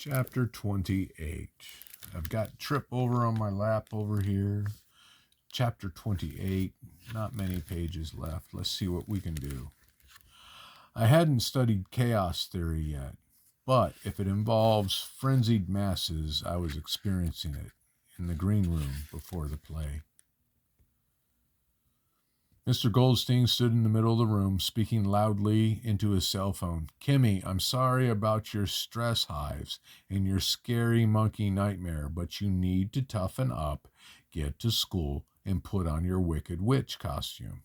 Chapter 28. I've got Trip over on my lap over here. Chapter 28. Not many pages left. Let's see what we can do. I hadn't studied chaos theory yet, but if it involves frenzied masses, I was experiencing it in the green room before the play. Mr. Goldstein stood in the middle of the room, speaking loudly into his cell phone. Kimmy, I'm sorry about your stress hives and your scary monkey nightmare, but you need to toughen up, get to school, and put on your Wicked Witch costume.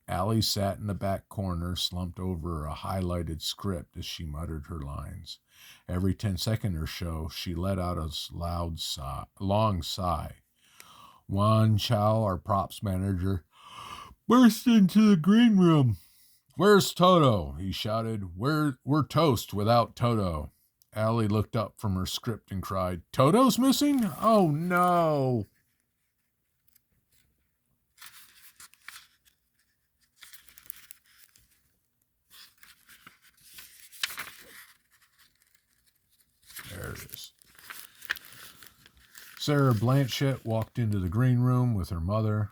Allie sat in the back corner, slumped over a highlighted script as she muttered her lines. Every 10 seconds or so, she let out a long sigh. Juan Chow, our props manager, burst into the green room. Where's Toto? He shouted. We're toast without Toto. Allie looked up from her script and cried, Toto's missing? Oh, no. There it is. Sarah Blanchett walked into the green room with her mother.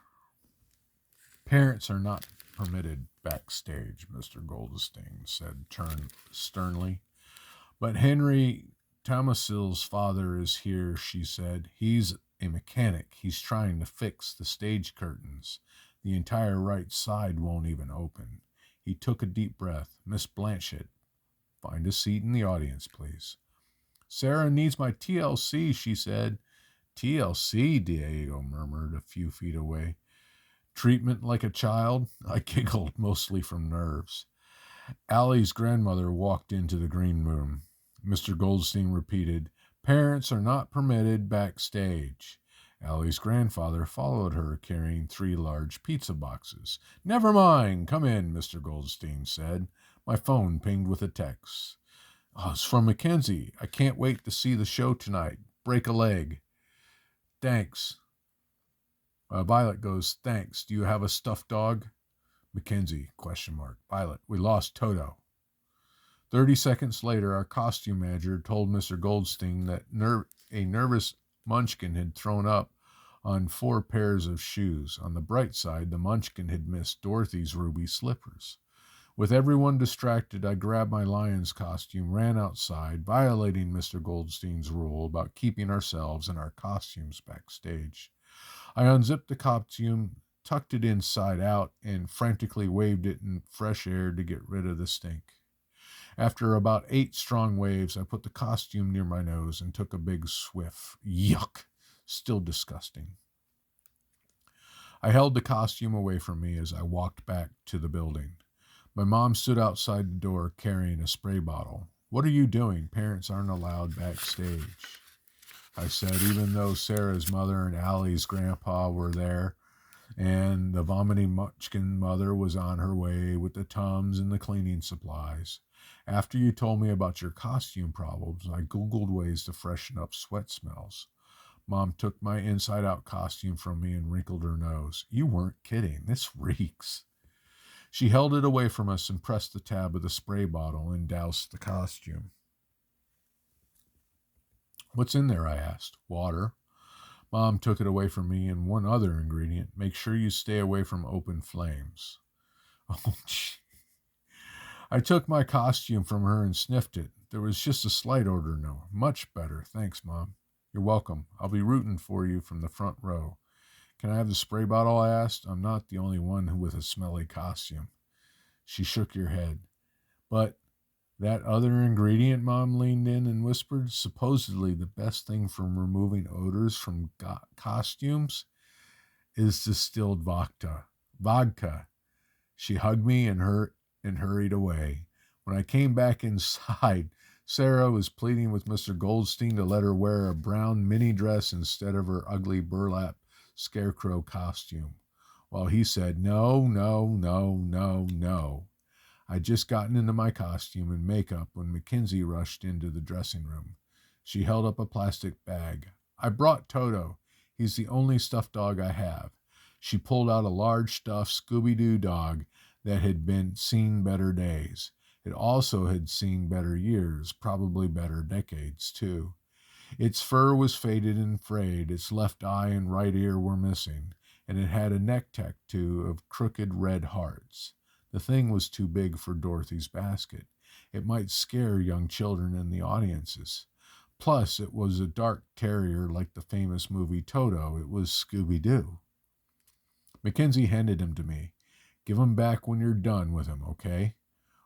Parents are not permitted backstage, Mr. Goldstein said sternly. But Henry Tomasil's father is here, she said. He's a mechanic. He's trying to fix the stage curtains. The entire right side won't even open. He took a deep breath. Miss Blanchett, find a seat in the audience, please. Sarah needs my TLC, she said. TLC, Diego murmured a few feet away. Treatment like a child? I giggled, mostly from nerves. Allie's grandmother walked into the green room. Mr. Goldstein repeated, Parents are not permitted backstage. Allie's grandfather followed her, carrying 3 large pizza boxes. Never mind, come in, Mr. Goldstein said. My phone pinged with a text. Oh, it's from Mackenzie. I can't wait to see the show tonight. Break a leg. Thanks. Violet goes, thanks. Do you have a stuffed dog? Mackenzie, ? Violet, we lost Toto. 30 seconds later, our costume manager told Mr. Goldstein that a nervous munchkin had thrown up on 4 pairs of shoes. On the bright side, the munchkin had missed Dorothy's ruby slippers. With everyone distracted, I grabbed my lion's costume, ran outside, violating Mr. Goldstein's rule about keeping ourselves and our costumes backstage. I unzipped the costume, tucked it inside out, and frantically waved it in fresh air to get rid of the stink. After about 8 strong waves, I put the costume near my nose and took a big swiff. Yuck! Still disgusting. I held the costume away from me as I walked back to the building. My mom stood outside the door carrying a spray bottle. What are you doing? Parents aren't allowed backstage, I said, even though Sarah's mother and Allie's grandpa were there, and the vomiting munchkin mother was on her way with the Tums and the cleaning supplies. After you told me about your costume problems, I Googled ways to freshen up sweat smells. Mom took my inside-out costume from me and wrinkled her nose. You weren't kidding. This reeks. She held it away from us and pressed the tab of the spray bottle and doused the costume. What's in there? I asked. Water. Mom took it away from me and one other ingredient. Make sure you stay away from open flames. Oh, gee. I took my costume from her and sniffed it. There was just a slight odor. No, much better. Thanks, Mom. You're welcome. I'll be rooting for you from the front row. Can I have the spray bottle? I asked. I'm not the only one with a smelly costume. She shook her head. But that other ingredient, Mom leaned in and whispered, supposedly the best thing from removing odors from costumes is distilled vodka. She hugged me and hurried away. When I came back inside, Sarah was pleading with Mr. Goldstein to let her wear a brown mini dress instead of her ugly burlap scarecrow costume, while he said, no, no, no, no, no. I'd just gotten into my costume and makeup when Mackenzie rushed into the dressing room. She held up a plastic bag. I brought Toto. He's the only stuffed dog I have. She pulled out a large stuffed Scooby-Doo dog that had seen better days. It also had seen better years, probably better decades, too. Its fur was faded and frayed, its left eye and right ear were missing, and it had a neck tattoo of crooked red hearts. The thing was too big for Dorothy's basket. It might scare young children in the audiences. Plus, it was a dark terrier like the famous movie Toto. It was Scooby-Doo. Mackenzie handed him to me. Give him back when you're done with him, okay?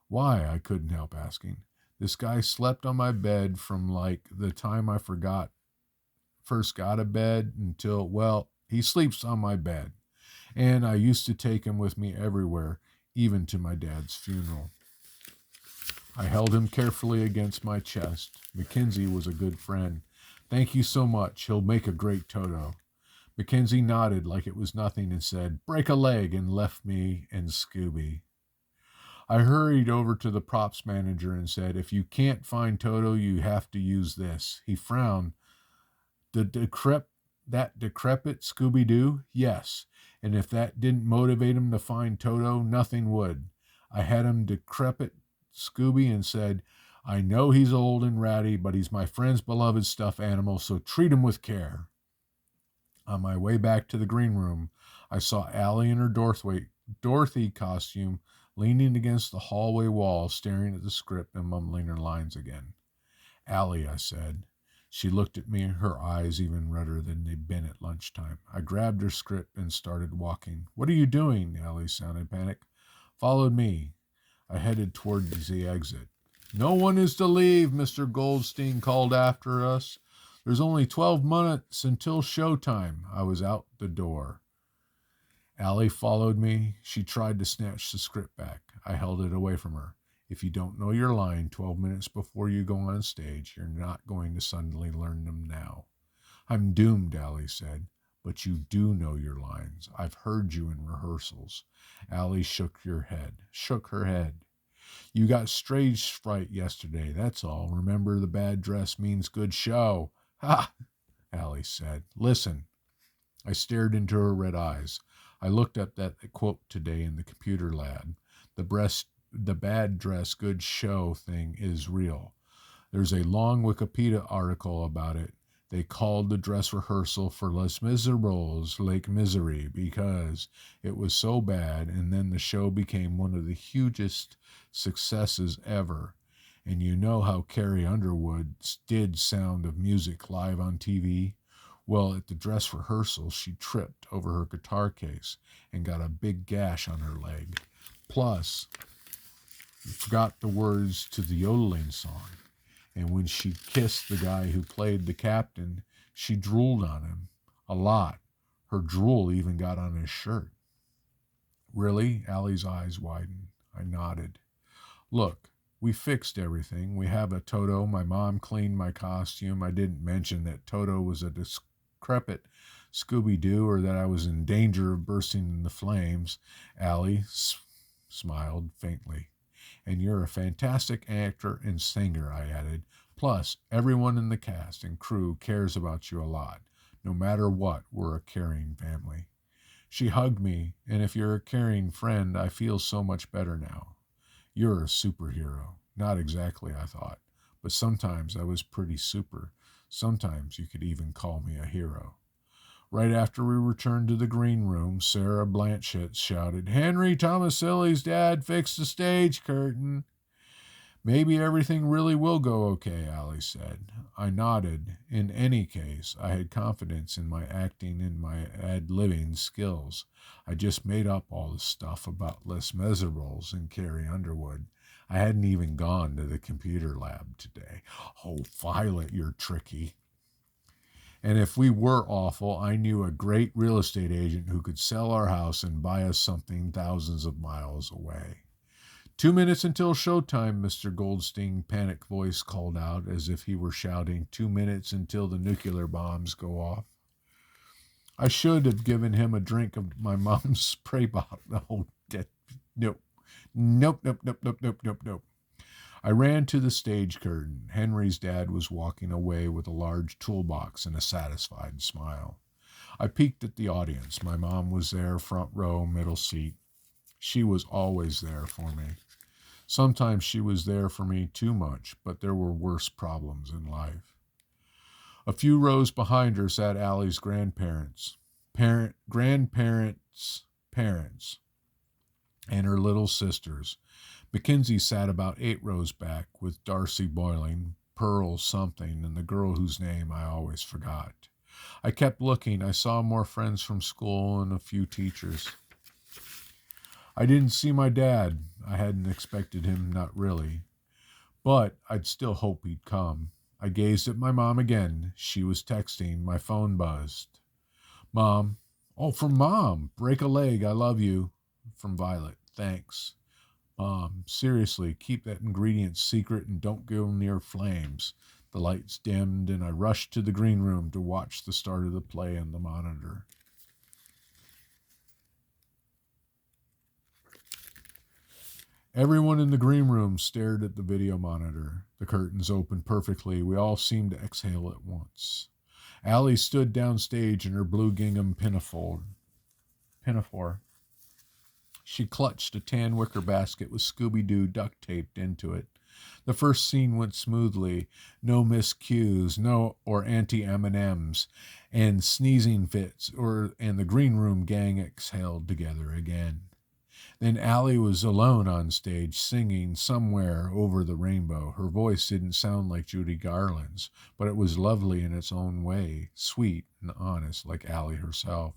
Why? I couldn't help asking. This guy slept on my bed from like the time I first got a bed until, well, he sleeps on my bed. And I used to take him with me everywhere, even to my dad's funeral. I held him carefully against my chest. Mackenzie was a good friend. Thank you so much. He'll make a great Toto. Mackenzie nodded like it was nothing and said, break a leg, and left me and Scooby. I hurried over to the props manager and said, if you can't find Toto, you have to use this. He frowned. That decrepit Scooby-Doo? Yes. And if that didn't motivate him to find Toto, nothing would. I had him decrepit Scooby and said, I know he's old and ratty, but he's my friend's beloved stuffed animal, so treat him with care. On my way back to the green room, I saw Allie in her Dorothy costume leaning against the hallway wall, staring at the script and mumbling her lines again. Allie, I said. She looked at me, her eyes even redder than they'd been at lunchtime. I grabbed her script and started walking. What are you doing? Allie sounded panicked. Followed me. I headed toward the exit. No one is to leave, Mr. Goldstein called after us. There's only 12 minutes until showtime. I was out the door. Allie followed me. She tried to snatch the script back. I held it away from her. If you don't know your line 12 minutes before you go on stage, you're not going to suddenly learn them now. I'm doomed, Allie said. But you do know your lines. I've heard you in rehearsals. Allie shook her head. You got stage fright yesterday, that's all. Remember, the bad dress means good show. Ha! Allie said. Listen. I stared into her red eyes. I looked up that quote today in the computer lab. The bad dress, good show thing is real. There's a long Wikipedia article about it. They called the dress rehearsal for Les Miserables Lake Misery because it was so bad, and then the show became one of the hugest successes ever. And you know how Carrie Underwood did Sound of Music live on TV? Well, at the dress rehearsal, she tripped over her guitar case and got a big gash on her leg. Plus, forgot the words to the yodeling song. And when she kissed the guy who played the captain, she drooled on him. A lot. Her drool even got on his shirt. Really? Allie's eyes widened. I nodded. Look, we fixed everything. We have a Toto. My mom cleaned my costume. I didn't mention that Toto was a decrepit Scooby-Doo or that I was in danger of bursting into flames. Allie smiled faintly. And you're a fantastic actor and singer, I added. Plus, everyone in the cast and crew cares about you a lot. No matter what, we're a caring family. She hugged me, and if you're a caring friend, I feel so much better now. You're a superhero. Not exactly, I thought, but sometimes I was pretty super. Sometimes you could even call me a hero. Right after we returned to the green room, Sarah Blanchett shouted, Henry Tomaselli's dad fixed the stage curtain. Maybe everything really will go okay, Allie said. I nodded. In any case, I had confidence in my acting and my ad-libbing skills. I just made up all the stuff about Les Miserables and Carrie Underwood. I hadn't even gone to the computer lab today. Oh, Violet, you're tricky. And if we were awful, I knew a great real estate agent who could sell our house and buy us something thousands of miles away. 2 minutes until showtime, Mr. Goldstein, panicked voice called out as if he were shouting, 2 minutes until the nuclear bombs go off. I should have given him a drink of my mom's spray bottle. Oh, nope. Nope. I ran to the stage curtain. Henry's dad was walking away with a large toolbox and a satisfied smile. I peeked at the audience. My mom was there, front row, middle seat. She was always there for me. Sometimes she was there for me too much, but there were worse problems in life. A few rows behind her sat Allie's grandparents, grandparents' parents, and her little sisters. Mackenzie sat about 8 rows back with Darcy Boiling, Pearl something, and the girl whose name I always forgot. I kept looking. I saw more friends from school and a few teachers. I didn't see my dad. I hadn't expected him, not really. But I'd still hope he'd come. I gazed at my mom again. She was texting. My phone buzzed. Mom. Oh, from Mom. Break a leg. I love you. From Violet. Thanks. Mom. Seriously, keep that ingredient secret and don't go near flames. The lights dimmed, and I rushed to the green room to watch the start of the play on the monitor. Everyone in the green room stared at the video monitor. The curtains opened perfectly. We all seemed to exhale at once. Allie stood downstage in her blue gingham pinafore. She clutched a tan wicker basket with Scooby-Doo duct taped into it. The first scene went smoothly. No miscues, or anti-M&Ms, and sneezing fits, and the green room gang exhaled together again. Then Allie was alone on stage, singing Somewhere Over the Rainbow. Her voice didn't sound like Judy Garland's, but it was lovely in its own way, sweet and honest, like Allie herself.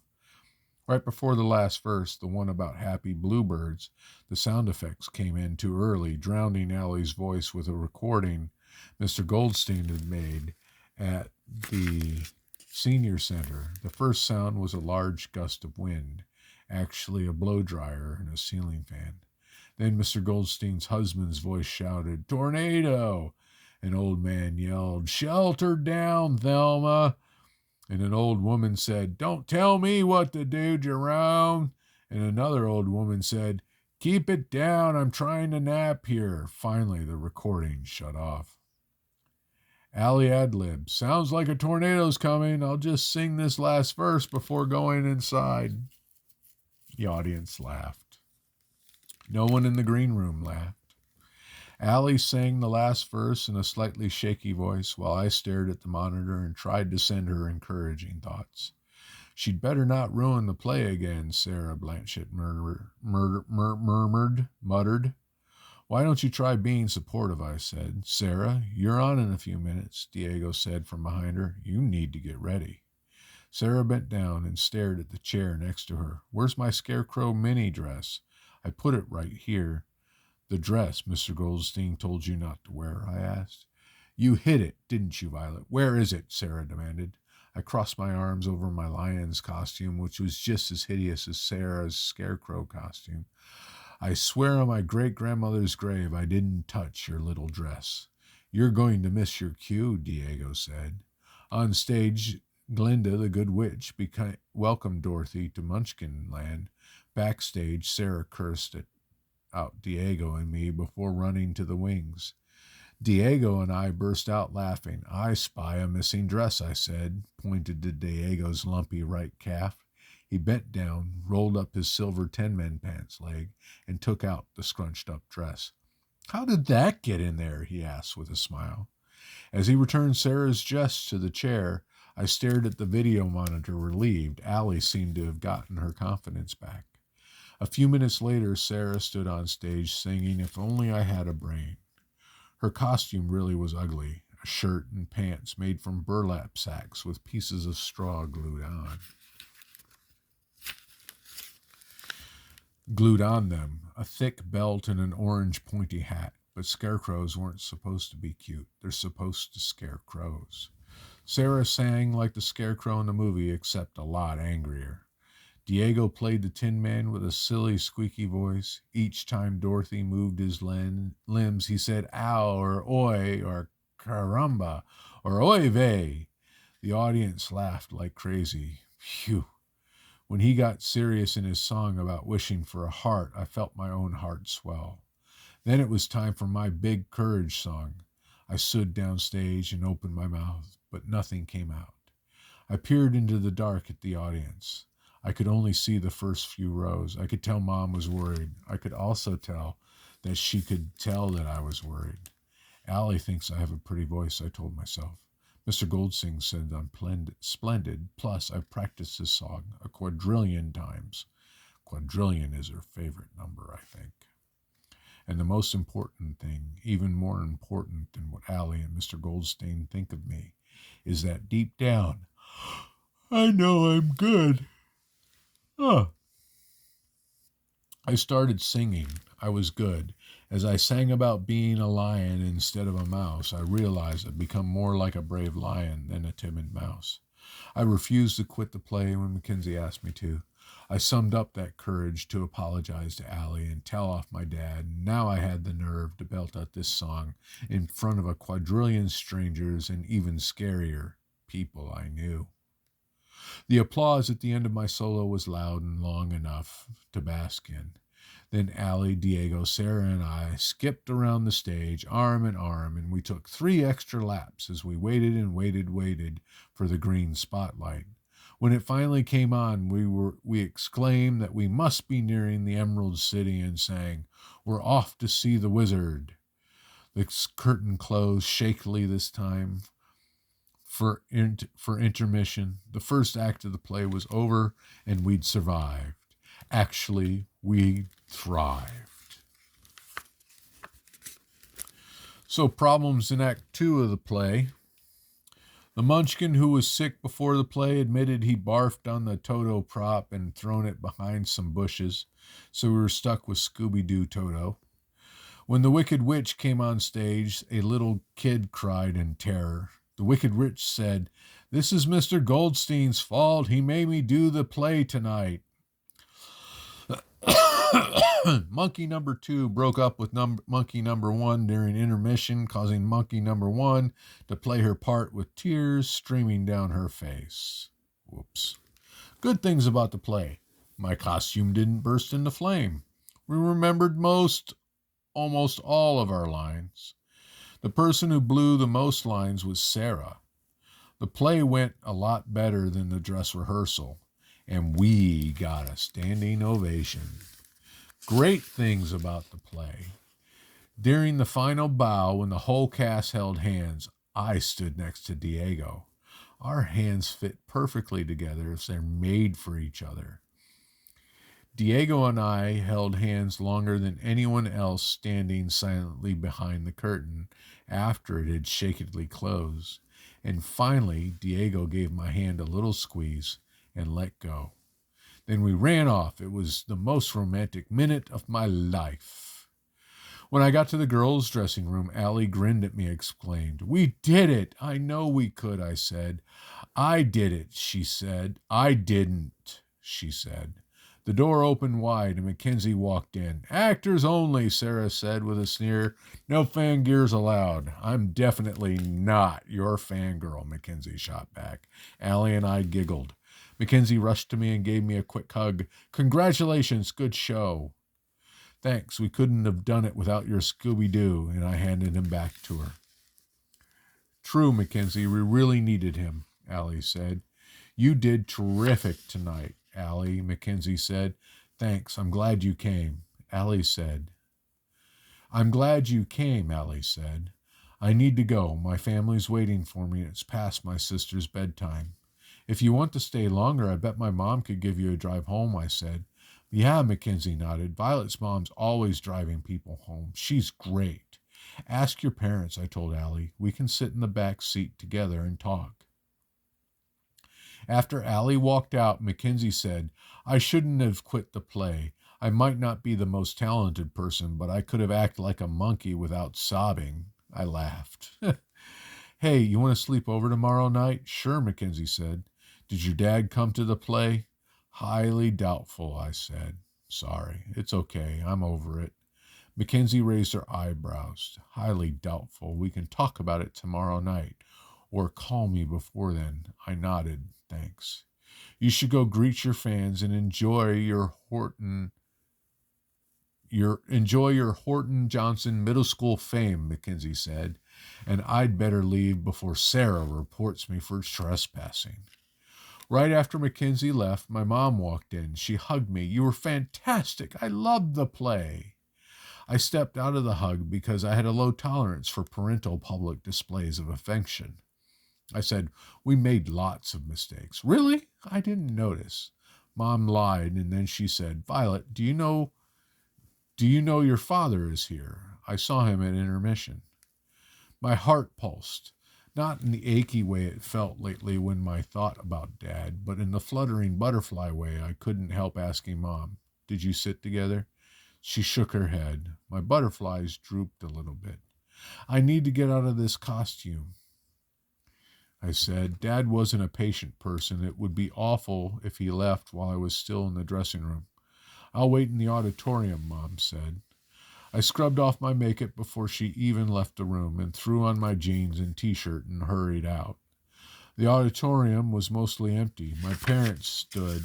Right before the last verse, the one about happy bluebirds, the sound effects came in too early, drowning Allie's voice with a recording Mr. Goldstein had made at the senior center. The first sound was a large gust of wind, actually a blow dryer and a ceiling fan. Then Mr. Goldstein's husband's voice shouted, "Tornado!" An old man yelled, "Shelter down, Thelma!" And an old woman said, "Don't tell me what to do, Jerome." And another old woman said, "Keep it down, I'm trying to nap here." Finally, the recording shut off. Allie ad-lib, "Sounds like a tornado's coming. I'll just sing this last verse before going inside." The audience laughed. No one in the green room laughed. Allie sang the last verse in a slightly shaky voice while I stared at the monitor and tried to send her encouraging thoughts. "She'd better not ruin the play again," Sarah Blanchett muttered. "Why don't you try being supportive?" I said. "Sarah, you're on in a few minutes," Diego said from behind her. "You need to get ready." Sarah bent down and stared at the chair next to her. "Where's my scarecrow mini dress?" "I put it right here." "The dress Mr. Goldstein told you not to wear?" I asked. "You hid it, didn't you, Violet? Where is it?" Sarah demanded. I crossed my arms over my lion's costume, which was just as hideous as Sarah's scarecrow costume. "I swear on my great-grandmother's grave I didn't touch your little dress." "You're going to miss your cue," Diego said. On stage, Glinda, the good witch, welcomed Dorothy to Munchkin Land. Backstage, Sarah cursed out Diego and me before running to the wings. Diego and I burst out laughing. "I spy a missing dress," I said, pointed to Diego's lumpy right calf. He bent down, rolled up his silver 10-man pants leg, and took out the scrunched-up dress. "How did that get in there?" he asked with a smile. As he returned Sarah's dress to the chair, I stared at the video monitor, relieved. Allie seemed to have gotten her confidence back. A few minutes later, Sarah stood on stage singing "If Only I Had a Brain." Her costume really was ugly, a shirt and pants made from burlap sacks with pieces of straw glued on them, a thick belt and an orange pointy hat. But scarecrows weren't supposed to be cute. They're supposed to scare crows. Sarah sang like the scarecrow in the movie, except a lot angrier. Diego played the Tin Man with a silly, squeaky voice. Each time Dorothy moved his limbs, he said "ow" or "oi" or "caramba" or "oy vey." The audience laughed like crazy. Phew. When he got serious in his song about wishing for a heart, I felt my own heart swell. Then it was time for my big courage song. I stood downstage and opened my mouth, but nothing came out. I peered into the dark at the audience. I could only see the first few rows. I could tell Mom was worried. I could also tell that she could tell that I was worried. Allie thinks I have a pretty voice, I told myself. Mr. Goldsting said I'm splendid. Plus, I've practiced this song a quadrillion times. Quadrillion is her favorite number, I think. And the most important thing, even more important than what Allie and Mr. Goldstein think of me, is that deep down, I know I'm good. Huh. I started singing. I was good. As I sang about being a lion instead of a mouse, I realized I'd become more like a brave lion than a timid mouse. I refused to quit the play when Mackenzie asked me to. I summed up that courage to apologize to Allie and tell off my dad. Now I had the nerve to belt out this song in front of a quadrillion strangers and even scarier people I knew. The applause at the end of my solo was loud and long enough to bask in. Then Allie, Diego, Sarah, and I skipped around the stage, arm in arm, and we took 3 extra laps as we waited and waited for the green spotlight. When it finally came on, we exclaimed that we must be nearing the Emerald City and sang, "We're off to see the wizard." The curtain closed shakily this time for intermission. The first act of the play was over, and we'd survived. Actually, we thrived. So, problems in Act 2 of the play. The munchkin who was sick before the play admitted he barfed on the Toto prop and thrown it behind some bushes, so we were stuck with Scooby-Doo Toto. When the Wicked Witch came on stage, a little kid cried in terror. The Wicked Witch said, "This is Mr. Goldstein's fault. He made me do the play tonight." Monkey number 2 broke up with monkey number 1 during intermission, causing monkey number 1 to play her part with tears streaming down her face. Whoops. Good things about the play. My costume didn't burst into flame. We remembered almost all of our lines. The person who blew the most lines was Sarah. The play went a lot better than the dress rehearsal, and we got a standing ovation. Great things about the play. During the final bow, when the whole cast held hands, I stood next to Diego. Our hands fit perfectly together as they're made for each other. Diego and I held hands longer than anyone else standing silently behind the curtain after it had shakily closed. And finally, Diego gave my hand a little squeeze and let go. Then we ran off. It was the most romantic minute of my life. When I got to the girls' dressing room, Allie grinned at me, exclaimed, "We did it!" "I know we could," I said. "I did it," she said. "I didn't," she said. The door opened wide and Mackenzie walked in. "Actors only," Sarah said with a sneer. "No fangirls allowed." "I'm definitely not your fangirl," Mackenzie shot back. Allie and I giggled. Mackenzie rushed to me and gave me a quick hug. "Congratulations, good show." "Thanks, we couldn't have done it without your Scooby-Doo," and I handed him back to her. "True, Mackenzie, we really needed him," Allie said. "You did terrific tonight, Allie," Mackenzie said. "Thanks, I'm glad you came," Allie said. "I'm glad you came," Allie said. "I need to go. My family's waiting for me. It's past my sister's bedtime." "If you want to stay longer, I bet my mom could give you a drive home," I said. "Yeah," Mackenzie nodded. "Violet's mom's always driving people home. She's great." "Ask your parents," I told Allie. "We can sit in the back seat together and talk." After Allie walked out, Mackenzie said, "I shouldn't have quit the play. I might not be the most talented person, but I could have acted like a monkey without sobbing." I laughed. "Hey, you want to sleep over tomorrow night?" "Sure," Mackenzie said. "Did your dad come to the play?" "Highly doubtful," I said. "Sorry. It's okay. I'm over it." Mackenzie raised her eyebrows. "Highly doubtful. We can talk about it tomorrow night. Or call me before then." I nodded. "Thanks." "You should go greet your fans and enjoy your Horton Johnson Middle School fame," Mackenzie said. "And I'd better leave before Sarah reports me for trespassing." Right after Mackenzie left, my mom walked in. She hugged me. "You were fantastic. I loved the play." I stepped out of the hug because I had a low tolerance for parental public displays of affection. I said, "We made lots of mistakes." "Really? I didn't notice." Mom lied, and then she said, "Violet, do you know your father is here? I saw him at intermission." My heart pulsed, not in the achy way it felt lately when my thought about Dad, but in the fluttering butterfly way I couldn't help asking Mom, "Did you sit together?" She shook her head. My butterflies drooped a little bit. "I need to get out of this costume," I said. Dad wasn't a patient person. It would be awful if he left while I was still in the dressing room. "I'll wait in the auditorium," Mom said. I scrubbed off my makeup before she even left the room and threw on my jeans and t-shirt and hurried out. The auditorium was mostly empty. My parents stood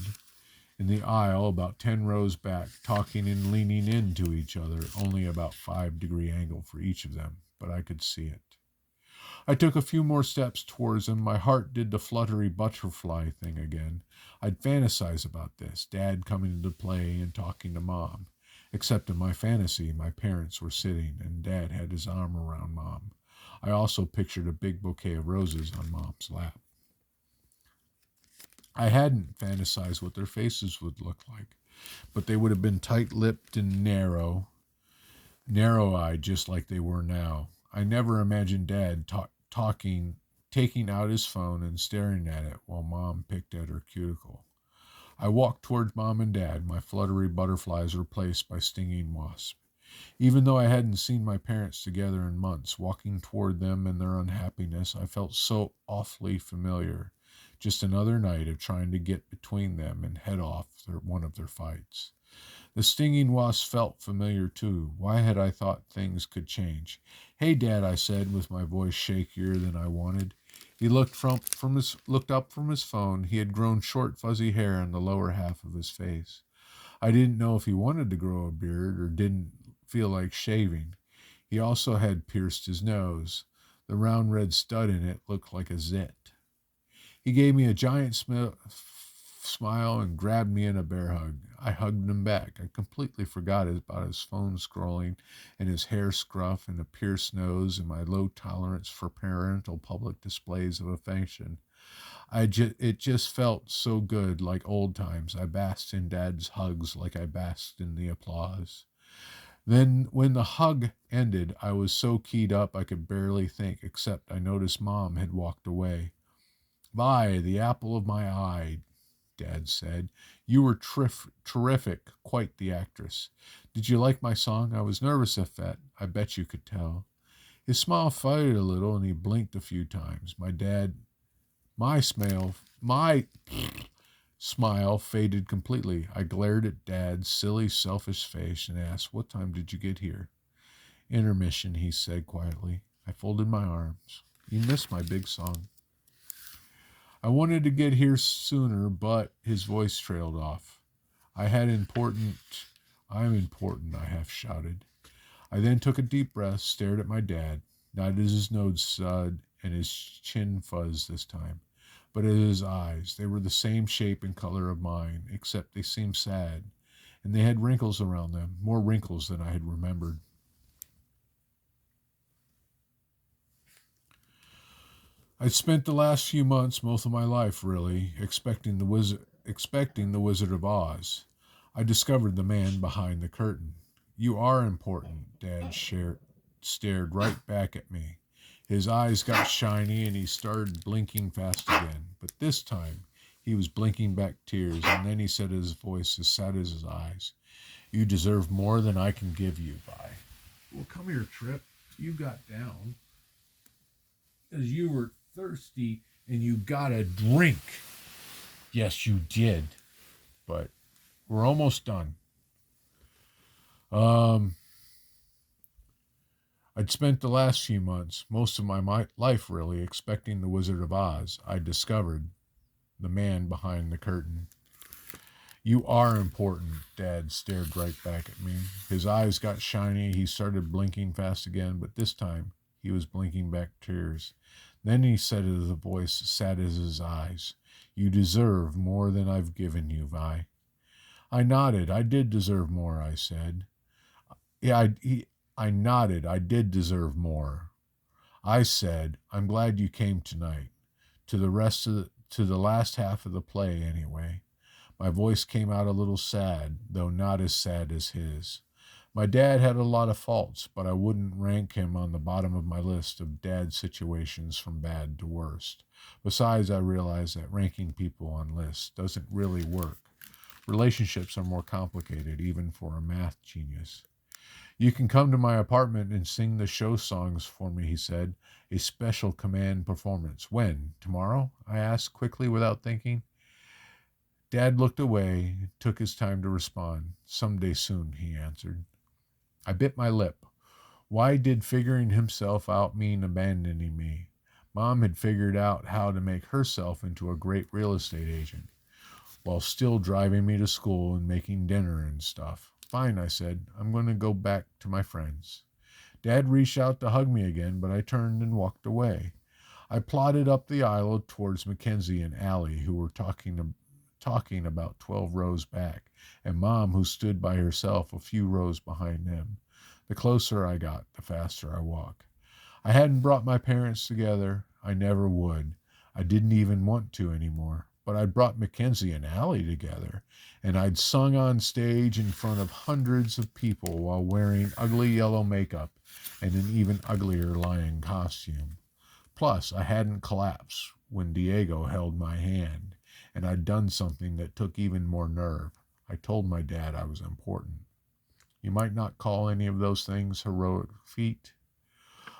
in the aisle about 10 rows back, talking and leaning into each other, only about 5-degree angle for each of them, but I could see it. I took a few more steps towards them. My heart did the fluttery butterfly thing again. I'd fantasize about this, Dad coming into play and talking to Mom. Except in my fantasy, my parents were sitting, and Dad had his arm around Mom. I also pictured a big bouquet of roses on Mom's lap. I hadn't fantasized what their faces would look like, but they would have been tight-lipped and narrow-eyed just like they were now. I never imagined Dad taking out his phone and staring at it while Mom picked at her cuticle. I walked toward Mom and Dad, my fluttery butterflies replaced by stinging wasps. Even though I hadn't seen my parents together in months, walking toward them and their unhappiness, I felt so awfully familiar. Just another night of trying to get between them and head off one of their fights. The stinging wasp felt familiar too. Why had I thought things could change? "Hey, Dad," I said, with my voice shakier than I wanted. He looked up from his phone. He had grown short, fuzzy hair on the lower half of his face. I didn't know if he wanted to grow a beard or didn't feel like shaving. He also had pierced his nose. The round red stud in it looked like a zit. He gave me a giant smile and grabbed me in a bear hug. I hugged him back. I completely forgot about his phone scrolling and his hair scruff and a pierced nose and my low tolerance for parental public displays of affection. It just felt so good, like old times. I basked in Dad's hugs like I basked in the applause. Then, when the hug ended, I was so keyed up I could barely think, except I noticed Mom had walked away. "Vi, the apple of my eye," Dad said. "You were terrific, quite the actress. Did you like my song? I was nervous at that. I bet you could tell." His smile faded a little, and he blinked a few times. My smile faded completely. I glared at Dad's silly, selfish face and asked, "What time did you get here?" "Intermission," he said quietly. I folded my arms. "You missed my big song." I wanted to get here sooner, but his voice trailed off. I'm important, I half shouted. I then took a deep breath, stared at my dad, not at his nose stud and his chin fuzz this time, but at his eyes. They were the same shape and color of mine, except they seemed sad, and they had wrinkles around them, more wrinkles than I had remembered. I'd spent the last few months, most of my life really, expecting the Wizard of Oz. I discovered the man behind the curtain. "You are important," Dad stared right back at me. His eyes got shiny and he started blinking fast again. But this time he was blinking back tears, and then he said, his voice as sad as his eyes, "You deserve more than I can give you, Vi." "Well, come here, Trip. You got down because you were thirsty and you got a drink." "Yes, you did. But we're almost done." I'd spent the last few months, most of my life really, expecting the Wizard of Oz. I discovered the man behind the curtain. "You are important," Dad stared right back at me. His eyes got shiny. He started blinking fast again, but this time he was blinking back tears. Then he said with a voice sad as his eyes, "You deserve more than I've given you, Vi." I nodded. I did deserve more, I said. I nodded. I did deserve more. I said, I'm glad you came tonight. To the last half of the play, anyway. My voice came out a little sad, though not as sad as his. My dad had a lot of faults, but I wouldn't rank him on the bottom of my list of dad situations from bad to worst. Besides, I realized that ranking people on lists doesn't really work. Relationships are more complicated, even for a math genius. You can come to my apartment and sing the show songs for me, he said. A special command performance. When? Tomorrow? I asked quickly without thinking. Dad looked away, took his time to respond. Someday soon, he answered. I bit my lip. Why did figuring himself out mean abandoning me? Mom had figured out how to make herself into a great real estate agent, while still driving me to school and making dinner and stuff. Fine, I said. I'm going to go back to my friends. Dad reached out to hug me again, but I turned and walked away. I plodded up the aisle towards Mackenzie and Allie, who were talking about 12 rows back, and Mom, who stood by herself a few rows behind them. The closer I got, the faster I walked. I hadn't brought my parents together. I never would. I didn't even want to anymore. But I'd brought Mackenzie and Allie together, and I'd sung on stage in front of hundreds of people while wearing ugly yellow makeup and an even uglier lion costume. Plus, I hadn't collapsed when Diego held my hand, and I'd done something that took even more nerve. I told my dad I was important. You might not call any of those things heroic feat.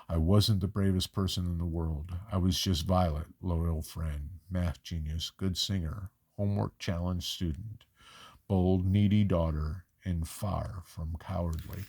I wasn't the bravest person in the world. I was just Violet, loyal friend, math genius, good singer, homework challenged student, bold, needy daughter, and far from cowardly.